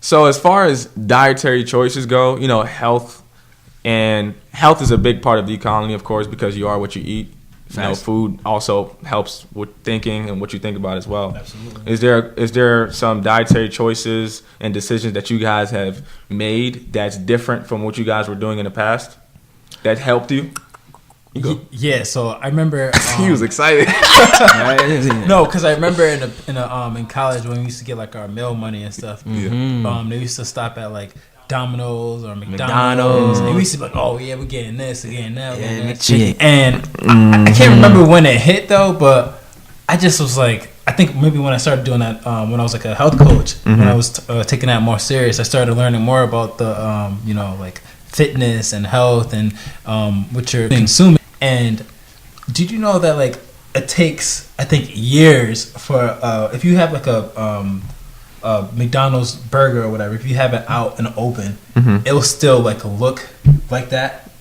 So as far as dietary choices go, you know, health is a big part of the economy, of course, because you are what you eat. You know, food also helps with thinking and what you think about as well. Absolutely. Is there some dietary choices and decisions that you guys have made that's different from what you guys were doing in the past that helped you? Yeah, so I remember he was excited. No, because I remember in college when we used to get like our meal money and stuff. Mm-hmm. They used to stop at like Domino's or McDonald's. And we used to be like, oh yeah, we're getting this, we're getting that, we're getting that chicken. And I can't remember when it hit though, but I just was like, I think maybe when I started doing that, when I was like a health coach, when I was taking that more serious, I started learning more about the, you know, like fitness and health and what you're consuming. And did you know that like it takes, I think, years for if you have like a McDonald's burger or whatever, if you have it out in the open, it will still like look like that.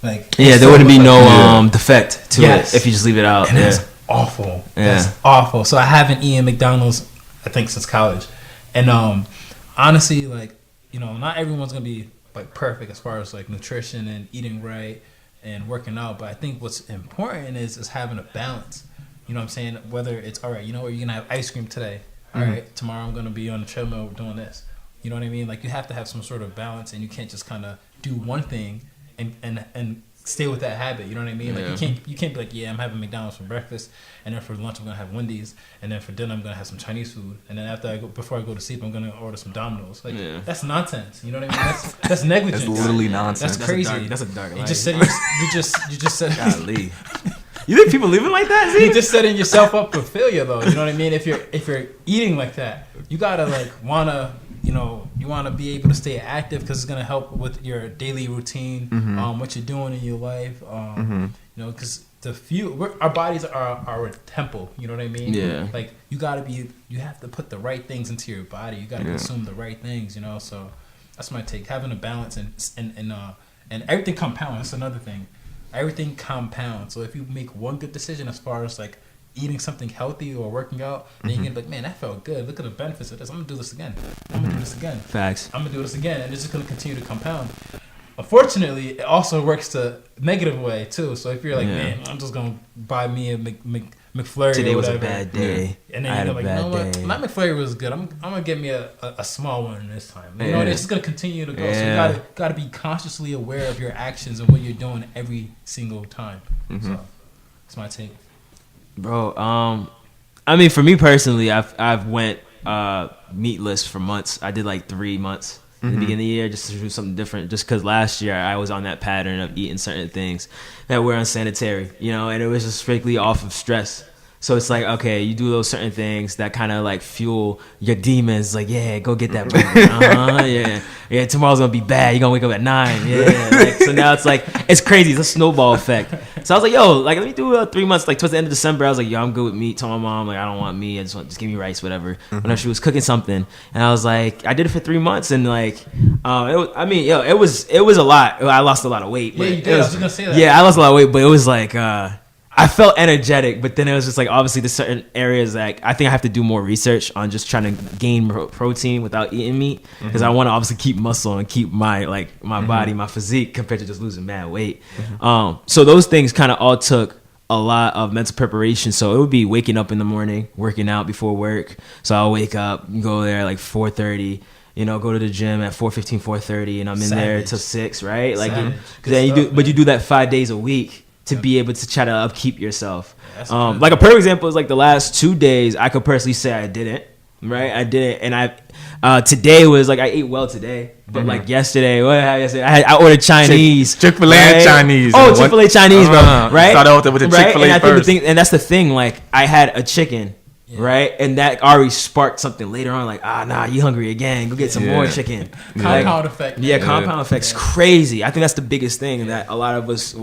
Like there wouldn't be no defect to it if you just leave it out. And that's awful. That's awful. So I haven't eaten McDonald's, I think, since college. And honestly, like, you know, not everyone's gonna be like perfect as far as like nutrition and eating right and working out, but I think what's important is having a balance. You know what I'm saying? Whether it's, all right, you know what, you're gonna have ice cream today. All right, tomorrow I'm gonna be on the treadmill doing this. You know what I mean? Like, you have to have some sort of balance, and you can't just kind of do one thing and stay with that habit. You know what I mean? Like, you can't be like, yeah, I'm having McDonald's for breakfast, and then for lunch I'm gonna have Wendy's, and then for dinner I'm gonna have some Chinese food, and then before I go to sleep I'm gonna order some Domino's. Like, that's nonsense. You know what I mean? That's negligence. That's literally nonsense. That's crazy. That's a dark life. You just said Golly. You think people living like that? You're just setting yourself up for failure, though. You know what I mean? If you're eating like that, you gotta you wanna be able to stay active because it's gonna help with your daily routine, what you're doing in your life. You know, because our bodies are our temple. You know what I mean? Yeah. Like, you have to put the right things into your body. You gotta consume the right things. You know, so that's my take. Having a balance and everything compounds. That's another thing. Everything compounds. So if you make one good decision as far as like eating something healthy or working out, then you can be like, man, that felt good. Look at the benefits of this. I'm gonna do this again. Facts. I'm gonna do this again, and it's just gonna continue to compound. Unfortunately, it also works the negative way too. So if you're like, man, I'm just gonna buy me a McFlurry. Today or was whatever, a bad day. And then you're like, you know what? My McFlurry was good. I'm gonna get me a small one this time. You know, it's just gonna continue to go. So you gotta be consciously aware of your actions and what you're doing every single time. So that's my take. Bro, I mean, for me personally, I've went meatless for months. I did like 3 months in the beginning of the year just to do something different. Just because last year I was on that pattern of eating certain things that were unsanitary, you know, and it was just strictly off of stress. So it's like, okay, you do those certain things that kind of like fuel your demons. Like, yeah, go get that burger. Yeah, tomorrow's gonna be bad. You're gonna wake up at 9. Yeah. Like, so now it's like, it's crazy. It's a snowball effect. So I was like, yo, like, let me do 3 months. Like, towards the end of December, I was like, yo, I'm good with meat. Told my mom, like, I don't want meat. Just give me rice, whatever. Whenever she was cooking something, and I was like, I did it for 3 months, and like, it was a lot. I lost a lot of weight. Yeah, you did. I was just gonna say that. Yeah, I lost a lot of weight, but it was like, I felt energetic, but then it was just like, obviously there's certain areas like I think I have to do more research on just trying to gain protein without eating meat, because I want to obviously keep muscle and keep my body, my physique, compared to just losing mad weight. So those things kind of all took a lot of mental preparation. So it would be waking up in the morning, working out before work. So I'll wake up, go there like 4:30. You know, go to the gym at 4:15, 4:30, and I'm in there till 6, right? Like, because then you do that 5 days a week to be able to try to upkeep yourself. Like a perfect example is like the last 2 days, I could personally say I didn't, right? I didn't, and today was like I ate well today, but like yesterday, I ordered Chinese, Chick-fil-A right? and Chinese. Oh, Chick-fil-A Chinese, bro, right? Started off with the Chick-fil-A and first. And that's the thing. Like, I had a chicken. Yeah. Right, and that already sparked something later on. Like, nah, you hungry again? Go get some more chicken. Compound effect. Yeah, compound effect's crazy. I think that's the biggest thing that a lot of us,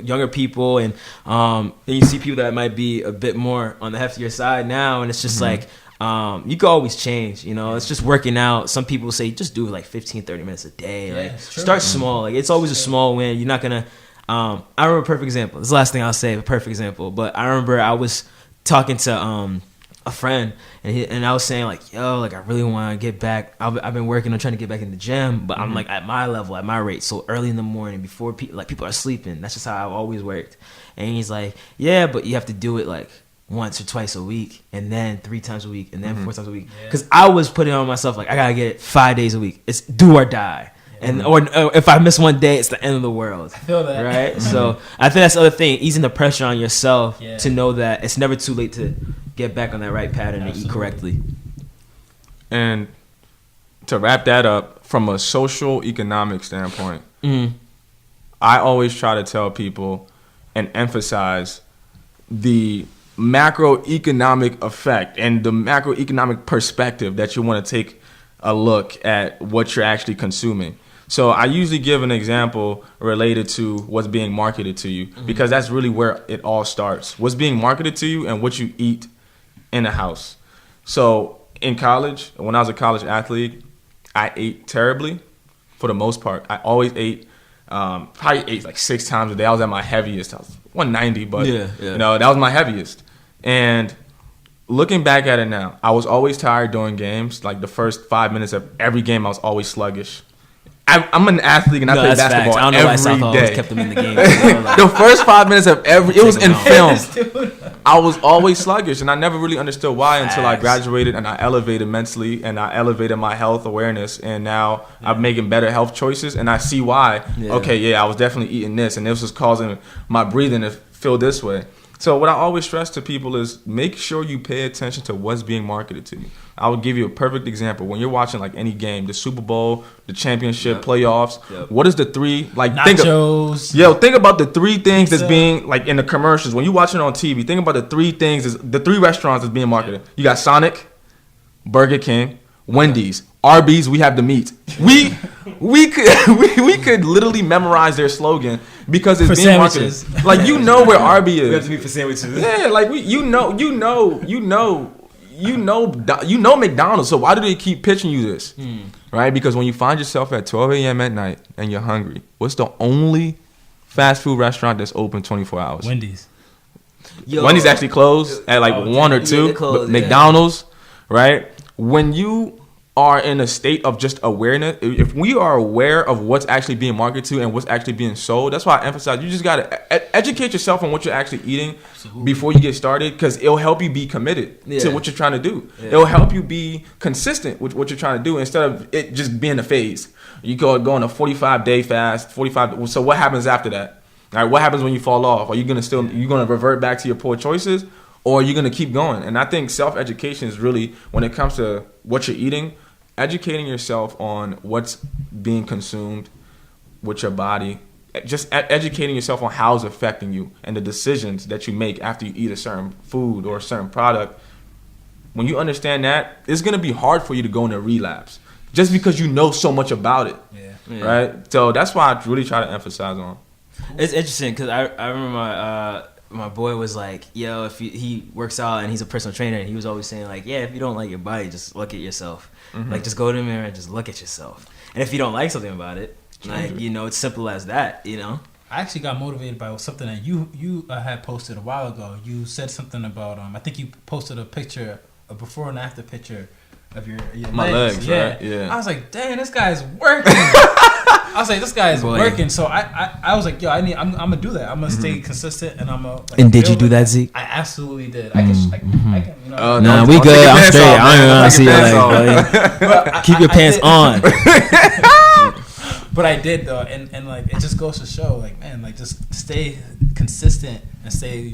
younger people, and then you see people that might be a bit more on the heftier side now, and it's just like, you can always change. You know, it's just working out. Some people say just do like 15, 30 minutes a day. Like, start small. Like, it's always a small win. You're not gonna. I remember a perfect example. This is the last thing I'll say. A perfect example. But I remember I was talking to a friend, and I was saying like, yo, like I really want to get back. I've been working on trying to get back in the gym, but I'm like at my level, at my rate, so early in the morning before people are sleeping. That's just how I've always worked. And he's like, yeah, but you have to do it like once or twice a week, and then 3 times a week, and then 4 times a week. Because I was putting on myself like I gotta get it 5 days a week. It's do or die. And or if I miss one day, it's the end of the world. I feel that, right? So I think that's the other thing, easing the pressure on yourself to know that it's never too late to get back on that right pattern and eat correctly. And to wrap that up, from a social economic standpoint, I always try to tell people and emphasize the macroeconomic effect and the macroeconomic perspective that you want to take a look at what you're actually consuming. So I usually give an example related to what's being marketed to you, because that's really where it all starts. What's being marketed to you and what you eat in the house. So in college, when I was a college athlete, I ate terribly for the most part. I always ate, probably ate like 6 times a day. I was at my heaviest. I was 190, but you know, that was my heaviest. And looking back at it now, I was always tired during games. Like the first 5 minutes of every game, I was always sluggish. I'm an athlete and I play basketball facts. I don't know why South every always day. kept them in the game. The first 5 minutes of it was in film. I was always sluggish, and I never really understood why until I graduated and I elevated mentally and I elevated my health awareness, and now I'm making better health choices, and I see why. Okay, I was definitely eating this, and this was causing my breathing to feel this way. So what I always stress to people is make sure you pay attention to what's being marketed to you. I will give you a perfect example. When you're watching like any game, the Super Bowl, the championship, playoffs, what is the 3 like nachos? Think about the 3 things that's being like in the commercials. When you're watching it on TV, think about the 3 things, the 3 restaurants that's being marketed. You got Sonic, Burger King, Wendy's, Arby's. We have the meat. We could literally memorize their slogan because it's being marketed. Like, you know where Arby's is. We have to meet for sandwiches. Yeah, like you know McDonald's. So why do they keep pitching you this? Right? Because when you find yourself at 12 a.m. at night and you're hungry, what's the only fast food restaurant that's open 24 hours? Wendy's. Wendy's actually closed at like 1 or 2. But McDonald's, right? When you are in a state of just awareness, if we are aware of what's actually being marketed to and what's actually being sold, that's why I emphasize you just got to educate yourself on what you're actually eating before you get started, because it'll help you be committed to what you're trying to do. It'll help you be consistent with what you're trying to do instead of it just being a phase. You go on a 45-day fast, 45. So what happens after that? All right, what happens when you fall off? Are you gonna revert back to your poor choices, or are you gonna keep going? And I think self-education is really, when it comes to what you're eating, educating yourself on what's being consumed with your body, just educating yourself on how it's affecting you and the decisions that you make after you eat a certain food or a certain product. When you understand that, it's going to be hard for you to go into relapse just because you know so much about it. Right? So that's why I really try to emphasize on. It's interesting because I remember my boy was like, yo, if he works out and he's a personal trainer, and he was always saying like, yeah, if you don't like your body, just look at yourself. Like, just go to the mirror and just look at yourself. And if you don't like something about it, like, you know, it's simple as that, you know? I actually got motivated by something that you had posted a while ago. You said something about, I think you posted a picture, a before and after picture of your my legs. Right? Yeah. I was like, dang, this guy's working. I was like, this guy is working. So I was like, yo, I'm gonna do that. I'm gonna stay consistent, and I'm gonna. Like, and did you do that, Zeke? I absolutely did. I can. You know, nah, we good. I'm straight. I don't want to see your legs. Keep your pants on. But I did though, and like it just goes to show, like, man, like just stay consistent and stay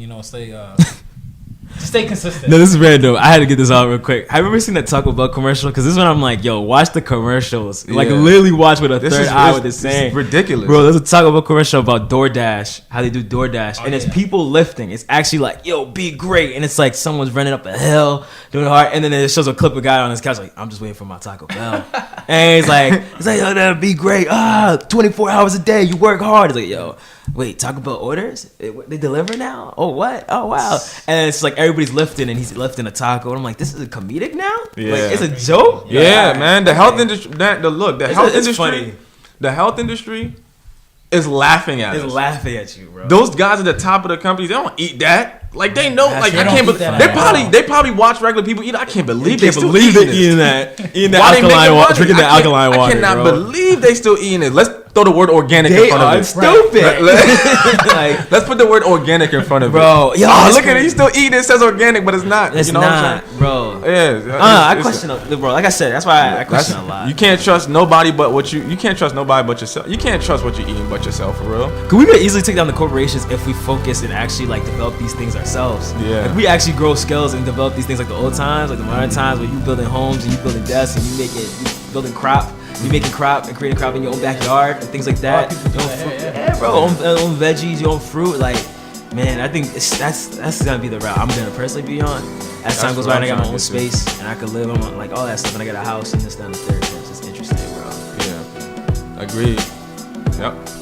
consistent. No, this is random. I had to get this out real quick. Have you ever seen that Taco Bell commercial? Because this one I'm like, yo, watch the commercials. Like, literally watch with a third eye what they're saying. It's ridiculous. Bro, there's a Taco Bell commercial about DoorDash, how they do DoorDash. And it's people lifting. It's actually like, yo, be great. And it's like someone's running up a hill, doing it hard. And then it shows a clip of a guy on his couch like, I'm just waiting for my Taco Bell. And he's like, yo, be great. 24 hours a day. You work hard. He's like, yo, wait, Taco Bell orders? They deliver now? Oh, what? Oh, wow. And it's like everybody's lifting, and he's lifting a taco. And I'm like, this is a comedic now? Yeah. Like, it's a joke? Yeah, man. The health industry, the health industry, funny. The health industry is laughing at It's us. laughing at you, bro. Those guys at the top of the companies, they don't eat that. Like they know, like They I don't can't. eat that They at all. they probably watch regular people eat. I can't believe they still believe eating they this. eating that. Eating Why that they making alkaline water. money? Drinking that alkaline water. I cannot bro. believe they still eating it. Let's throw the word organic in They front of are it. stupid. Like, let's put the word organic in front of Bro, it. yo, Oh, that's look at it. crazy. He's still eating it. It says organic, but it's not. It's you know what I'm not, saying? bro. Yeah. I question it, bro. Like I said, that's why I question a lot. You can't trust nobody but what you can't trust nobody but yourself. You can't trust what you're eating but yourself, for real. Cause we could easily take down the corporations if we focus and actually like develop these things ourselves. Yeah. If we actually grow skills and develop these things like the old times, like the modern times, where you building homes and you building desks and you building crop, you making crop and creating crop in your own backyard and things like that. Your own fruit, yeah, bro. Own veggies, your own fruit, like. Man, I think that's gonna be the route I'm gonna personally be on. As time goes by and I got my own space and I can live on like all that stuff and I got a house and this, that, and the third. It's just interesting, bro. Yeah. Agreed. Yep.